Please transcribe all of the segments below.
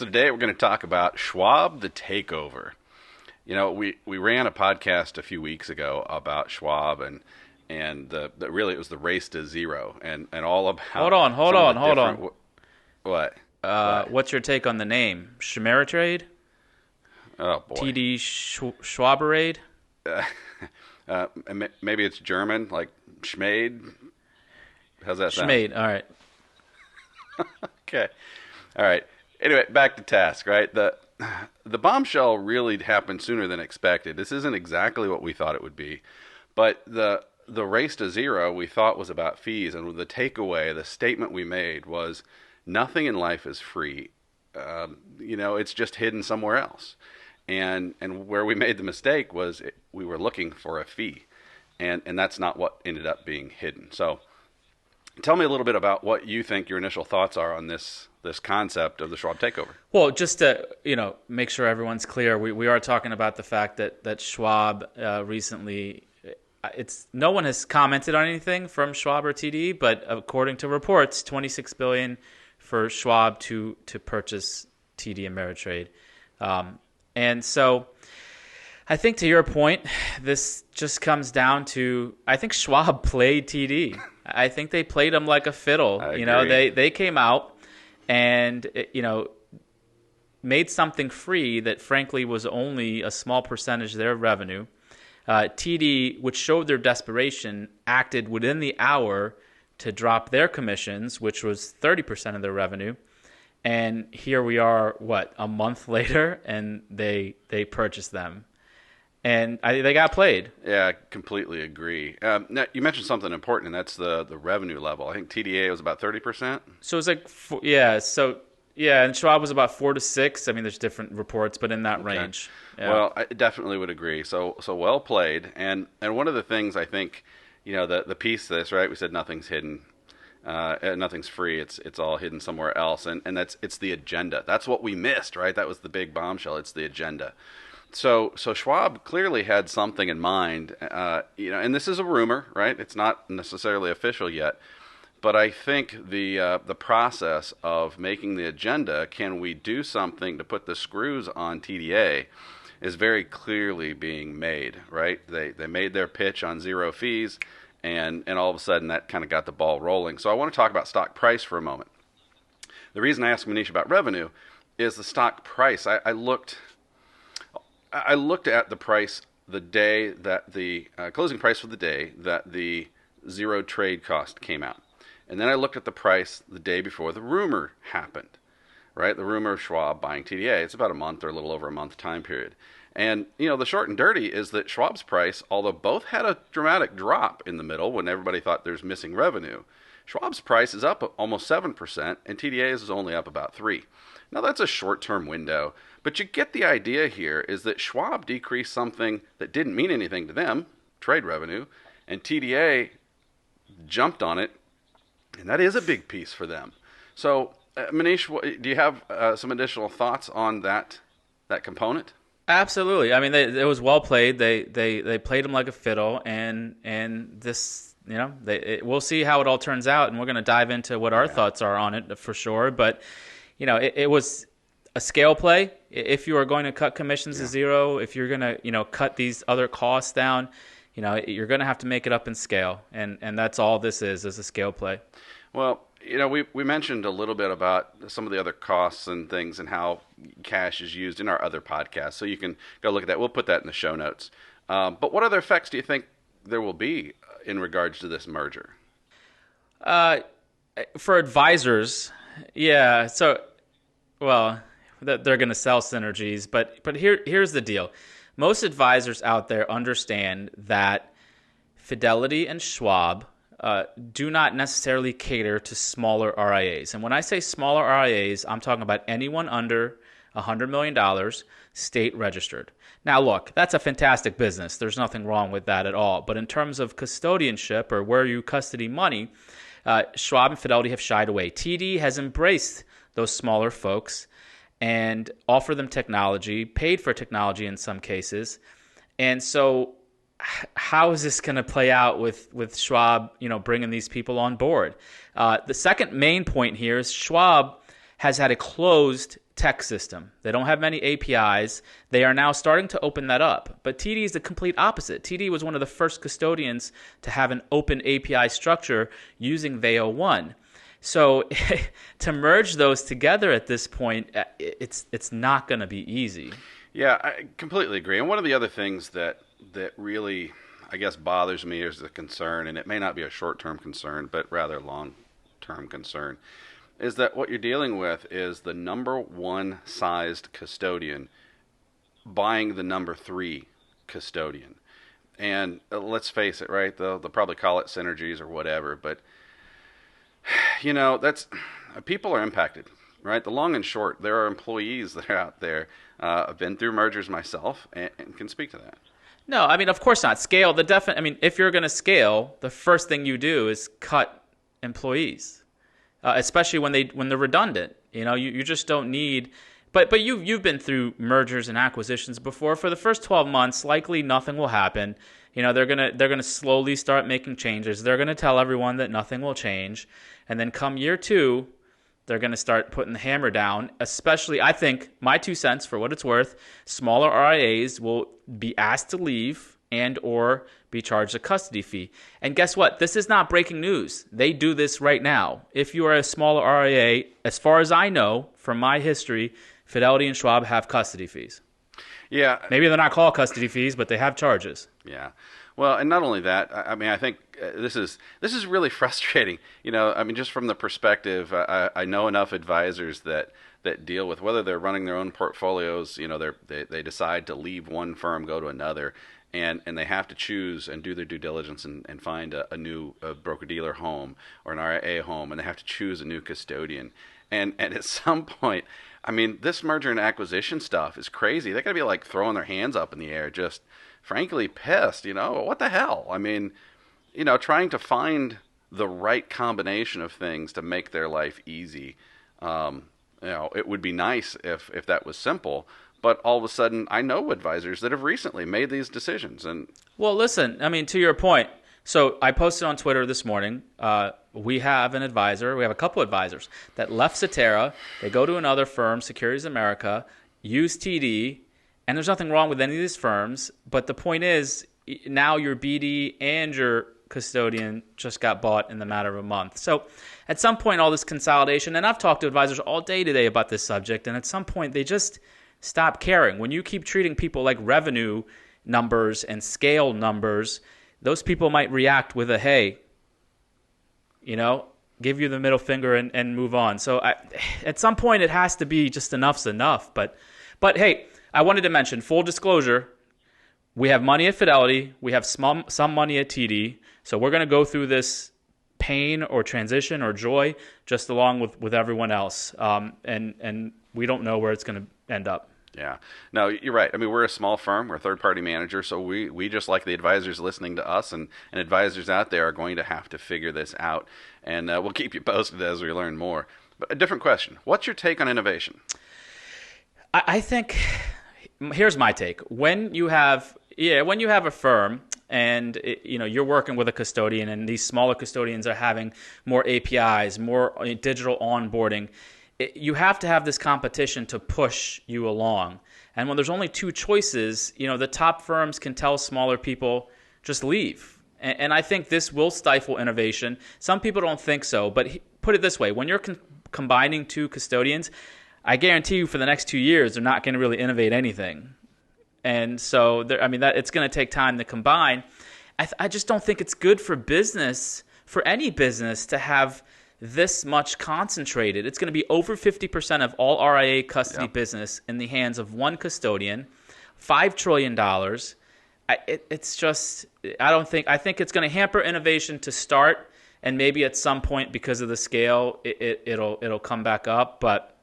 So today we're going to talk about Schwab, the Takeover. You know, we ran a podcast a few weeks ago about Schwab and really it was the race to zero and all about Hold on. What? What's your take on the name? Ameritrade? Oh boy. TD Schwaberade? Maybe it's German, like Schmade. How's that sound? Schmade. All right. Okay. All right. Anyway, back to task, right? The bombshell really happened sooner than expected. This isn't exactly what we thought it would be, but the race to zero we thought was about fees, and the takeaway, the statement we made was nothing in life is free. It's just hidden somewhere else. And where we made the mistake was we were looking for a fee, and that's not what ended up being hidden. So tell me a little bit about what you think your initial thoughts are on this concept of the Schwab takeover. Well, just to make sure everyone's clear, we are talking about the fact that Schwab recently, no one has commented on anything from Schwab or TD, but according to reports, $26 billion for Schwab to purchase TD Ameritrade. And so I think to your point, this just comes down to, I think Schwab played TD. I think they played him like a fiddle. I agree. They came out and, made something free that frankly was only a small percentage of their revenue. TD, which showed their desperation, acted within the hour to drop their commissions, which was 30% of their revenue. And here we are, a month later, and they purchased them. And they got played. Yeah, I completely agree. Now, you mentioned something important, and that's the revenue level. I think TDA was about 30%. So it was and Schwab was about 4 to 6. I mean, there's different reports, but in that range. Yeah. Well, I definitely would agree. So well played. And one of the things I think, the piece of this, right? We said nothing's hidden. Nothing's free. It's all hidden somewhere else, and it's the agenda. That's what we missed, right? That was the big bombshell. It's the agenda. So Schwab clearly had something in mind, and this is a rumor, right? It's not necessarily official yet, but I think the process of making the agenda, can we do something to put the screws on TDA, is very clearly being made, right? They made their pitch on zero fees. And all of a sudden, that kind of got the ball rolling. So I want to talk about stock price for a moment. The reason I asked Manish about revenue is the stock price. I looked at the price the day that the closing price for the day that the zero trade cost came out. And then I looked at the price the day before the rumor happened, right? The rumor of Schwab buying TDA. It's about a month or a little over a month time period. And, the short and dirty is that Schwab's price, although both had a dramatic drop in the middle when everybody thought there's missing revenue, Schwab's price is up almost 7%, and TDA's is only up about 3%. Now, that's a short-term window, but you get the idea here is that Schwab decreased something that didn't mean anything to them, trade revenue, and TDA jumped on it, and that is a big piece for them. So, Manish, do you have some additional thoughts on that component? Absolutely. I mean, it was well played. They played him like a fiddle, and this, we'll see how it all turns out, and we're going to dive into what our thoughts are on it for sure. But it was a scale play. If you are going to cut commissions to zero, if you're going to cut these other costs down, you're going to have to make it up in scale, and that's all this is a scale play. Well, we mentioned a little bit about some of the other costs and things and how cash is used in our other podcasts. So you can go look at that. We'll put that in the show notes. But what other effects do you think there will be in regards to this merger? For advisors, yeah. So, they're going to sell synergies. But here's the deal. Most advisors out there understand that Fidelity and Schwab do not necessarily cater to smaller RIAs. And when I say smaller RIAs, I'm talking about anyone under $100 million state registered. Now, look, that's a fantastic business. There's nothing wrong with that at all. But in terms of custodianship or where you custody money, Schwab and Fidelity have shied away. TD has embraced those smaller folks and offered them technology, paid for technology in some cases. And so how is this going to play out with Schwab, bringing these people on board? The second main point here is Schwab has had a closed tech system. They don't have many APIs. They are now starting to open that up. But TD is the complete opposite. TD was one of the first custodians to have an open API structure using VEO1. So to merge those together at this point, it's not going to be easy. Yeah, I completely agree. And one of the other things that really, I guess, bothers me as a concern, and it may not be a short-term concern, but rather long-term concern, is that what you're dealing with is the number one sized custodian buying the number three custodian. And let's face it, right? They'll probably call it synergies or whatever, but that's people are impacted, right? The long and short, there are employees that are out there. I've been through mergers myself and can speak to that. No, I mean, of course not. Scale, I mean, if you're going to scale, the first thing you do is cut employees, especially when they're redundant. You just don't need. But you've been through mergers and acquisitions before. For the first 12 months, likely nothing will happen. They're gonna slowly start making changes. They're gonna tell everyone that nothing will change, and then come year 2, they're gonna start putting the hammer down. Especially, I think, my 2 cents for what it's worth, smaller RIAs will be asked to leave and or be charged a custody fee. And guess what? This is not breaking news. They do this right now. If you are a smaller RIA, as far as I know from my history, Fidelity and Schwab have custody fees. Yeah. Maybe they're not called custody fees, but they have charges. Yeah. Well, and not only that, I mean, I think this is really frustrating. I mean, just from the perspective, I know enough advisors that deal with whether they're running their own portfolios. They decide to leave one firm, go to another, and they have to choose and do their due diligence and find a new broker-dealer home or an RIA home, and they have to choose a new custodian. And at some point, I mean, this merger and acquisition stuff is crazy. They're going to be like throwing their hands up in the air, just frankly pissed, what the hell? I mean, trying to find the right combination of things to make their life easy. It would be nice if that was simple, but all of a sudden I know advisors that have recently made these decisions. And well, listen, I mean, to your point, so I posted on Twitter this morning, we have a couple advisors that left Cetera, they go to another firm, Securities America, use TD, and there's nothing wrong with any of these firms, but the point is, now your BD and your custodian just got bought in the matter of a month. So at some point, all this consolidation, and I've talked to advisors all day today about this subject, and at some point, they just stop caring. When you keep treating people like revenue numbers and scale numbers, those people might react with a, hey, give you the middle finger and move on. So at some point, it has to be just enough's enough. But hey, I wanted to mention, full disclosure, we have money at Fidelity. We have some money at TD. So we're going to go through this pain or transition or joy just along with everyone else. And we don't know where it's going to end up. Yeah. No, you're right. I mean, we're a small firm. We're a third-party manager, so we just like the advisors listening to us, and advisors out there are going to have to figure this out, and we'll keep you posted as we learn more. But a different question. What's your take on innovation? I think, here's my take. When you have a firm and you're working with a custodian, and these smaller custodians are having more APIs, more digital onboarding, you have to have this competition to push you along. And when there's only 2 choices, the top firms can tell smaller people, just leave. And I think this will stifle innovation. Some people don't think so, but put it this way. When you're combining 2 custodians, I guarantee you for the next 2 years, they're not going to really innovate anything. And so, it's going to take time to combine. I just don't think it's good for business, for any business, to have this much concentrated. It's going to be over 50% of all RIA custody business in the hands of one custodian, $5 trillion. I think it's going to hamper innovation to start, and maybe at some point because of the scale, it'll come back up, but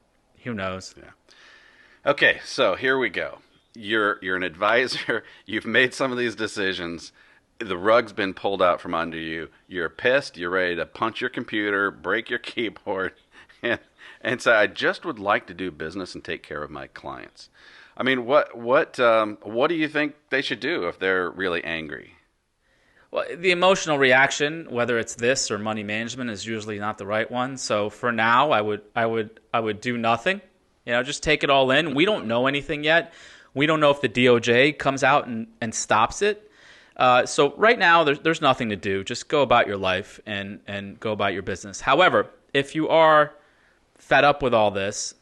who knows? Yeah. Okay, so here we go. You're an advisor. You've made some of these decisions. The rug's been pulled out from under you. You're pissed. You're ready to punch your computer, break your keyboard, and say, I just would like to do business and take care of my clients. I mean, what do you think they should do if they're really angry? Well, the emotional reaction, whether it's this or money management, is usually not the right one. So for now, I would do nothing. Just take it all in. We don't know anything yet. We don't know if the DOJ comes out and stops it. So right now, there's nothing to do. Just go about your life and go about your business. However, if you are fed up with all this,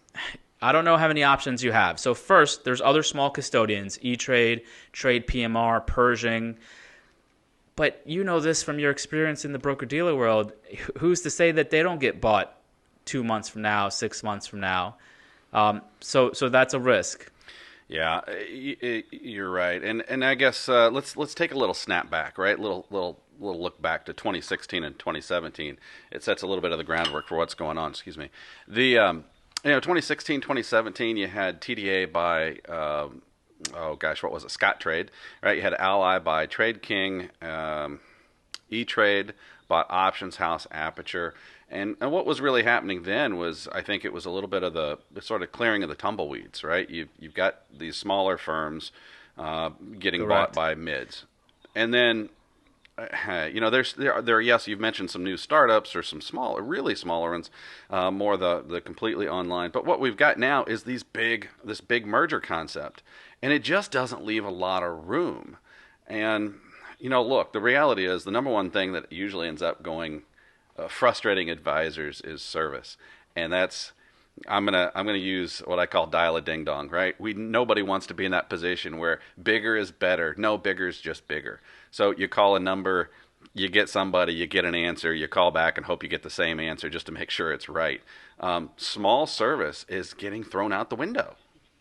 I don't know how many options you have. So first, there's other small custodians, E-Trade, Trade PMR, Pershing. But you know this from your experience in the broker-dealer world. Who's to say that they don't get bought 2 months from now, 6 months from now? So that's a risk. Yeah, you're right, and I guess let's take a little snap back, right? Little look back to 2016 and 2017. It sets a little bit of the groundwork for what's going on. Excuse me. The 2016, 2017, you had TDA by what was it? Scott Trade, right? You had Ally by Trade King, E-Trade bought Options House, Aperture. And what was really happening then was, I think it was a little bit of the sort of clearing of the tumbleweeds, right? You've got these smaller firms getting Correct. bought by mids, and then yes, you've mentioned some new startups or some really smaller ones, more the completely online. But what we've got now is this big merger concept, and it just doesn't leave a lot of room. And look, the reality is the number one thing that usually ends up going frustrating advisors is service, and that's I'm gonna use what I call dial a ding dong, right? Nobody wants to be in that position where bigger is better. No, bigger is just bigger. So you call a number, you get somebody, you get an answer, you call back and hope you get the same answer just to make sure it's right. Small service is getting thrown out the window.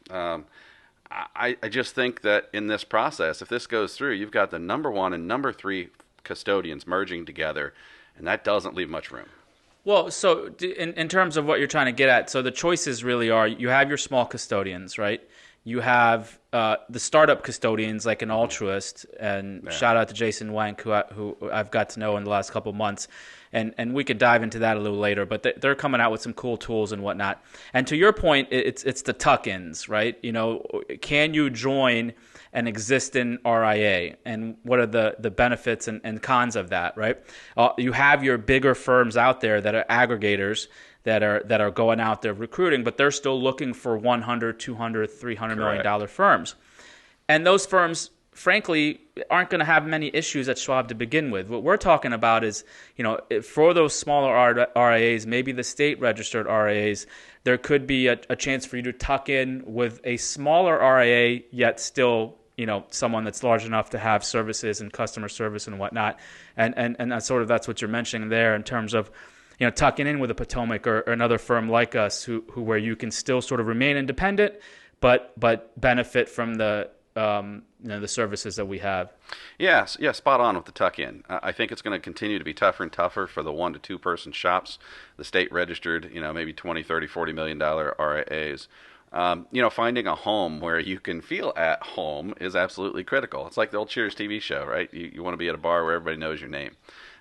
I just think that in this process, if this goes through, you've got the number one and number three custodians merging together, and that doesn't leave much room. Well, so in terms of what you're trying to get at, so the choices really are, you have your small custodians, right? You have the startup custodians like an Altruist, and shout out to Jason Wank, who I've got to know in the last couple of months, and we could dive into that a little later. But they're coming out with some cool tools and whatnot. And to your point, it's the tuck-ins, right? Can you join an existing RIA, and what are the benefits and cons of that, right? You have your bigger firms out there that are aggregators that are going out there recruiting, but they're still looking for 100, 200, 300 million dollar firms. And those firms, frankly, aren't going to have many issues at Schwab to begin with. What we're talking about is, for those smaller RIAs, maybe the state registered RIAs, there could be a chance for you to tuck in with a smaller RIA, yet still, someone that's large enough to have services and customer service and whatnot. And that's what you're mentioning there in terms of, tucking in with a Potomac or another firm like us, who where you can still sort of remain independent, but benefit from the services that we have. Yeah, spot on with the tuck-in. I think it's going to continue to be tougher and tougher for the 1 to 2 person shops, the state registered, maybe 20, 30, $40 million RIAs. Finding a home where you can feel at home is absolutely critical. It's like the old Cheers TV show, right? You want to be at a bar where everybody knows your name.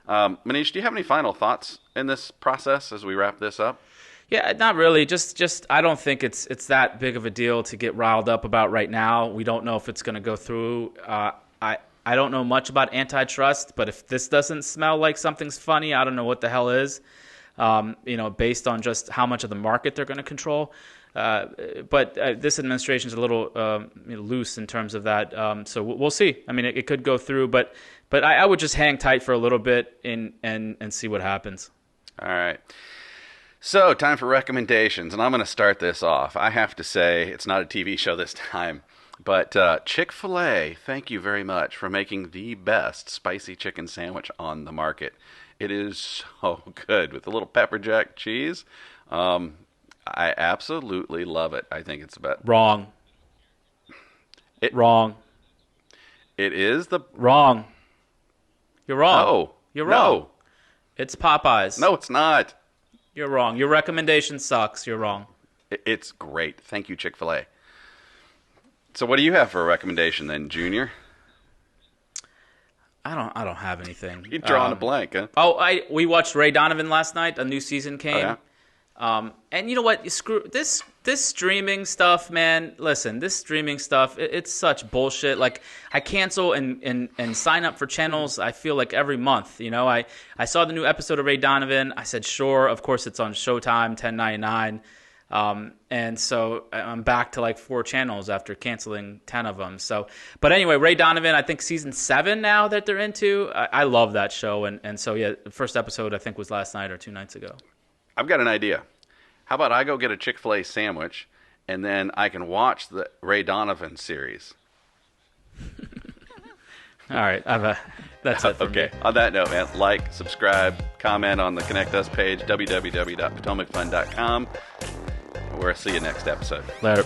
Manish, do you have any final thoughts in this process as we wrap this up? Yeah, not really. Just I don't think it's that big of a deal to get riled up about right now. We don't know if it's going to go through. I don't know much about antitrust, but if this doesn't smell like something's funny, I don't know what the hell is. Based on just how much of the market they're going to control. But this administration is a little loose in terms of that. So we'll see. I mean, it could go through, but I would just hang tight for a little bit and see what happens. All right. So time for recommendations, and I'm going to start this off. I have to say, it's not a TV show this time, but Chick-Fil-A, thank you very much for making the best spicy chicken sandwich on the market. It is so good with a little pepper jack cheese. I absolutely love it. I think it's about wrong. Wrong. It is the wrong. You're wrong. No, you're wrong. No. It's Popeyes. No, it's not. You're wrong. Your recommendation sucks. You're wrong. It's great. Thank you, Chick-fil-A. So, what do you have for a recommendation then, Junior? I don't have anything. You're drawing a blank, huh? We watched Ray Donovan last night. A new season came. Oh, yeah? And you know what? Screw this streaming stuff, man. Listen, this streaming stuff, it's such bullshit. Like, I cancel and sign up for channels, I feel like every month. You know, I saw the new episode of Ray Donovan. I said, sure, of course it's on Showtime, $10.99. And so I'm back to like 4 channels after canceling 10 of them. So, but anyway, Ray Donovan, I think season 7 now that they're into. I love that show. And so, yeah, the first episode I think was last night or 2 nights ago. I've got an idea. How about I go get a Chick-Fil-A sandwich, and then I can watch the Ray Donovan series? All right, that's it for me. On that note, man, like, subscribe, comment on the Connect Us page, www.potomacfund.com. We'll see you next episode. Later.